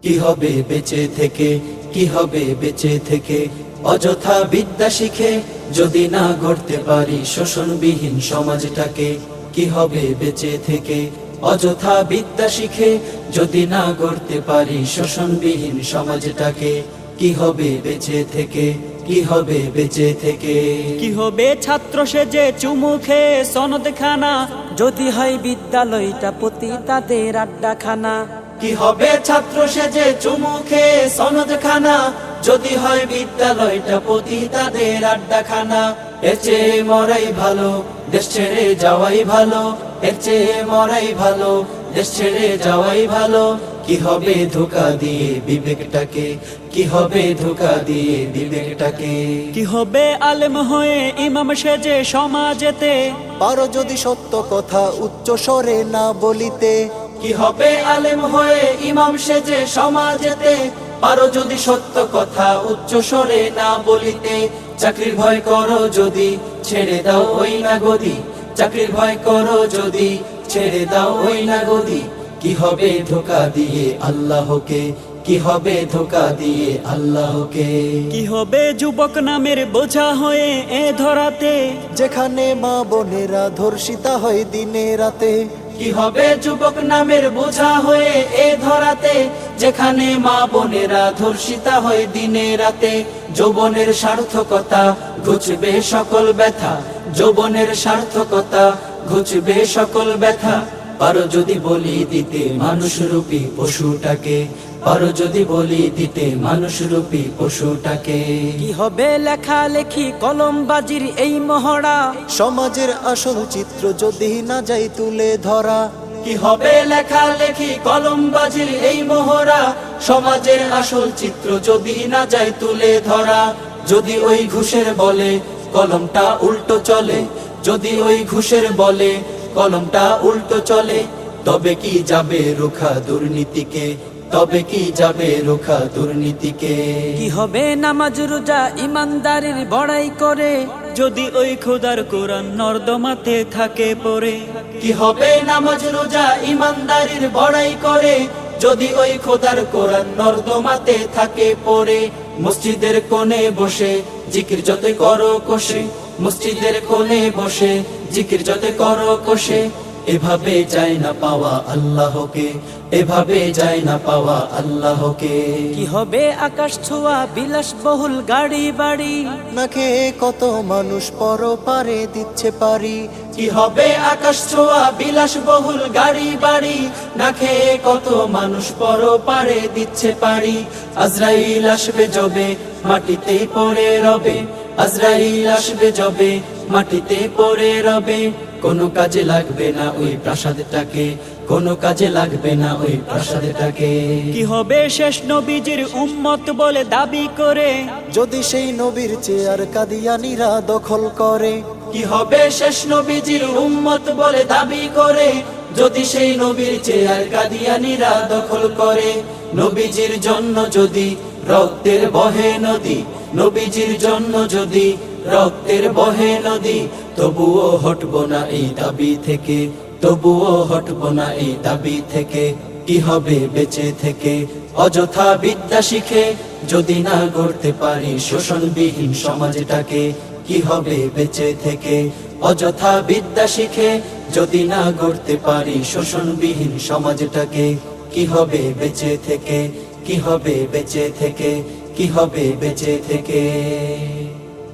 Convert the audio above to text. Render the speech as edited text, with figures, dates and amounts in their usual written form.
কি হবে বেঁচে থেকে, কি হবে বেঁচে থেকে, অযথা বিদ্যা শিখে যদি না গড়তে পারি শোষণবিহীন সমাজটাকে। কি হবে বেঁচে থেকে, অযথা বিদ্যা শিখে যদি না গড়তে পারি শোষণবিহীন সমাজটাকে। কি হবে বেঁচে থেকে, কি হবে বেঁচে থেকে। কি হবে ছাত্র সেজে চুমু খেয়ে সনদ খানা, যদি হয় বিদ্যালয়টা প্রতি তাদের আড্ডাখানা। কি হবে ছাত্র সেজে চুমু খেয়ে সনদ খানা, যদি হয় বিদ্যালয়টা প্রতি তাদের আড্ডাখানা। এর চেয়ে মরাই ভালো, দেশ ছেড়ে যাওয়াই ভালো। এর চেয়ে মরাই ভালো, দেশ ছেড়ে যাওয়াই ভালো। কি হবে ধোঁকা দিয়ে বিবেকটাকে, কি হবে ধোঁকা দিয়ে বিবেকটাকে। কি হবে আলেম হয়ে ইমাম সেজে সমাজেতে, পারো যদি সত্য কথা উচ্চ স্বরে না বলিতে। কি হবে আলেম হয়ে ইমাম সেজে সমাজেতে, পারো যদি সত্য কথা উচ্চ স্বরে না বলিতে। চাকরির ভয় করো যদি, ছেড়ে দাও ওই না গদি। চাকরির ভয় করো যদি, ছেড়ে দাও ওই না গদি। কি হবে ধোঁকা দিয়ে আল্লাহকে, কি হবে ধোঁকা দিয়ে আল্লাহকে। কি হবে যুবক নামের বোঝা হয়ে এ ধরাতে, যেখানে মা বোনেরা ধর্ষিতা হয় দিনে রাতে। কি হবে যুবক নামের বোঝা হয়ে এ ধরাতে, যেখানে মা বোনেরা ধর্ষিতা হয় দিনে রাতে। যৌবনের সার্থকতা ঘুচবে সকল ব্যথা, যৌবনের সার্থকতা ঘুচবে সকল ব্যথা। পারো যদি বলি দিতে মানুষরূপী পশুটাকে, পারো যদি বলি দিতে মানুষরূপী পশুটাকে। কি হবে লেখালেখি কলমবাজির এই মহড়া, সমাজের আসল চিত্র যদি না যাই তুলে ধরা। কি হবে লেখালেখি কলমবাজির এই মোহরা, সমাজের আসল চিত্র যদি না যায় তুলে ধরা। যদি ওই ঘুষের বলে কলমটা উল্টো চলে, যদি ওই ঘুষের বলে কলমটা উল্টো চলে, তবে কি যাবে রোখা দুর্নীতিকে, তবে কি যাবে রোখা দুর্নীতিকে। কি হবে নামাজ রোজা ইমানদারির বড়াই করে, যদি ওই খোদার কোরআন নর্দমাতে থাকে পড়ে। কি হবে নামাজ রোজা ইমানদারির বড়াই করে, যদি ওই খোদার কোরআন নর্দমাতে থাকে পড়ে। মসজিদের কোণে বসে জিকির যতই করো কষে, মসজিদের কোণে বসে জিকির যতই করো কষে। এভাবে যায় না পাওয়া আল্লাহকে, এভাবে যায় না পাওয়া আল্লাহকে। কি হবে আকাশ ছোঁয়া বিলাসবহুল গাড়ি বাড়ি, না খেয়ে কত মানুষ পরপারে দিচ্ছে পারি। কি হবে আকাশ ছোঁয়া বিলাসবহুল গাড়ি বাড়ি, না খেয়ে কত মানুষ পরপারে দিচ্ছে পারি। আজরাইল আসবে যবে মাটিতে পড়ে রবে, আজরাইল আসবে যবে মাটিতে পড়ে রবে। কোনো কাজে লাগবে না ওই প্রাসাদটাকে, কোনো কাজে লাগবে না ওই প্রাসাদটাকে। কি হবে শেষ নবীজির উম্মত বলে দাবি করে, যদি সেই নবীর চেয়ার কাদিয়ানীরা দখল করে। কি হবে শেষ নবীজির উম্মত বলে দাবি করে, যদি সেই নবীর চেয়ার কাদিয়ানীরা দখল করে। নবীজির জন্য যদি রক্তের বহে নদী, নবীজির জন্য যদি রক্তের বহে নদী, তবুও হটবো না এই দাবি থেকে, তবুও হটবো না এই দাবি থেকে। কি হবে বেঁচে থেকে, অযথা বিদ্যা শিখে যদি না গড়তে পারি শোষণবিহীন সমাজটাকে। কি হবে বেঁচে থেকে, অযথা বিদ্যা শিখে যদি না গড়তে পারি শোষণবিহীন সমাজটাকে। কি হবে বেঁচে থেকে, কি হবে বেঁচে থেকে, কি হবে বেঁচে থেকে।